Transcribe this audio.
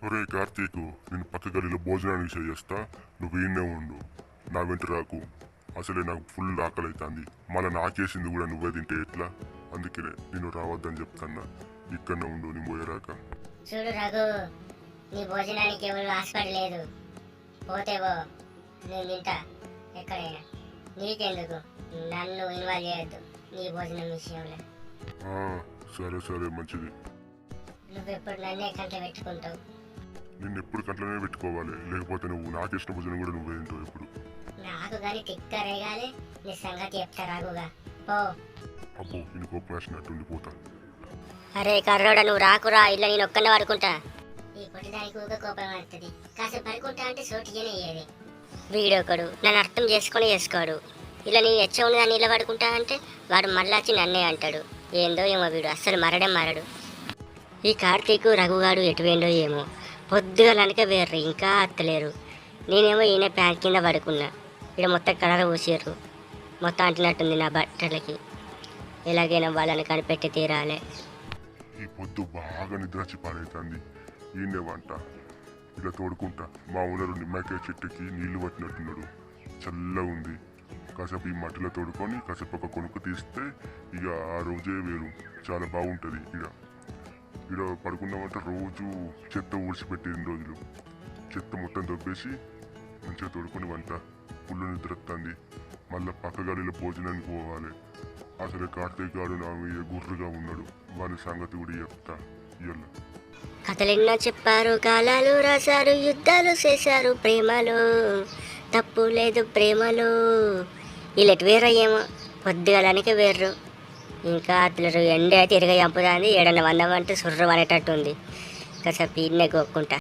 ఒరే కార్తీకు, నేను పక్క గదిలో భోజనానికి చేస్తా, నువ్వు ఈయనే ఉండు, నా వెంట రాకు. అసలే నాకు ఫుల్ ఆకలి అవుతుంది. మళ్ళీ నాకేసింది కూడా నువ్వే తింటే ఎట్లా? అందుకే నేను రావద్దని చెప్తాన్నా. ఇక్కడనే ఉండు, నీ పోయేరాక. చూడు రఘు, నీ భోజనానికి ఎవరు ఆశపడలేదు. పోతేవో నేను తింటా ఎక్కడైనా. నీకెందుకు, నన్ను ఇన్వాల్వ్ చేయొద్దు నీ భోజనం విషయంలో. సరే సరే, మంచిది. నువ్వెప్పుడు నన్నే కంట పెట్టుకుంటావు. నిన్ను ఎప్పుడు కంట్లోనే పెట్టుకోవాలి, లేకపోతే నువ్వు నాకు ఇష్టం భోజనం కూడా నువ్వే తింటావు ఎప్పుడు. నాకు కానీ టిక్కరేగాలి, నీ సంగతి చెప్తా రాగుగా. ఓ అబ్బో, నేను కోపం వేసినట్టుండి పోతా. అరే కర్రోడా, నువ్వు రాకురా, ఇలా నేను ఒక్కనే పడుకుంటా. ఈ పొట్టిదానికి ఊక కోపం వస్తుంది. కాసేపు పడుకుంటా అంటే సోటిగానే అయ్యేది. వీడొకడు నన్ను అర్థం చేసుకోడు. ఇలా నీ ఎచ్చవుని దాన్ని ఇలా పడుకుంటా అంటే వాడు మళ్ళా వచ్చి నన్నే అంటాడు. ఏందో ఏమో వీడు అస్సలు మారడు. ఈ కార్తీకు రఘుగాడు ఎటువేండో ఏమో. పొద్దుగలనక వేర్రు, ఇంకా అత్తలేరు. నేనేమో ఈయన ప్యాంట్ కింద పడుకున్నా. ఇక్కడ మొత్తం కలర్ పూసారు. మొత్తం అంటినట్టుంది నా బట్టలకి. ఎలాగైనా వాళ్ళని కనిపెట్టి తీరాలి. ఈ పొద్దు బాగా నిద్రచి పాడైతుంది. ఈయనే వంట ఇలా తోడుకుంటా. మా ఊళ్ళో నిమ్మకాయ చెట్టుకి నీళ్లు పట్టినట్టున్నాడు. చల్లగా ఉంది. కాసేపు ఈ మట్టిలో తోడుకొని కాసేపు ఒక కొనుక్కు తీస్తే ఇక ఆ రోజే వేరు, చాలా బాగుంటుంది. ఇక్కడ పడుకున్నామంటే రోజు చెత్త ఊడ్చిపెట్టి 2 రోజులు చెత్త మొత్తం దొబ్బేసి మంచిగా తోడుకొని వంట. పుల్లు నిద్రస్తుంది. మళ్ళీ పక్క గడిలో భోజనానికి పోవాలి. అసలు కార్తీక్ గారు నా మీద గుర్రుగా ఉన్నాడు. వారి సంగతి కూడా చెప్తా ఇవాళ. కథలెన్నో చెప్పారు, కాలాలు రాశారు, యుద్ధాలు చేశారు, ప్రేమలో తప్పు లేదు ప్రేమలో. వీళ్ళెటు వేరు ఏమో, పొద్దుగలనికి వేర్రు. ఇంకా అట్లరు ఎండ తిరిగి చంపుతుంది. ఏడన్నా వందమంటూ సుర్రు అనేటట్టుంది. కాసేపు ఇన్నే కోక్కుంటా.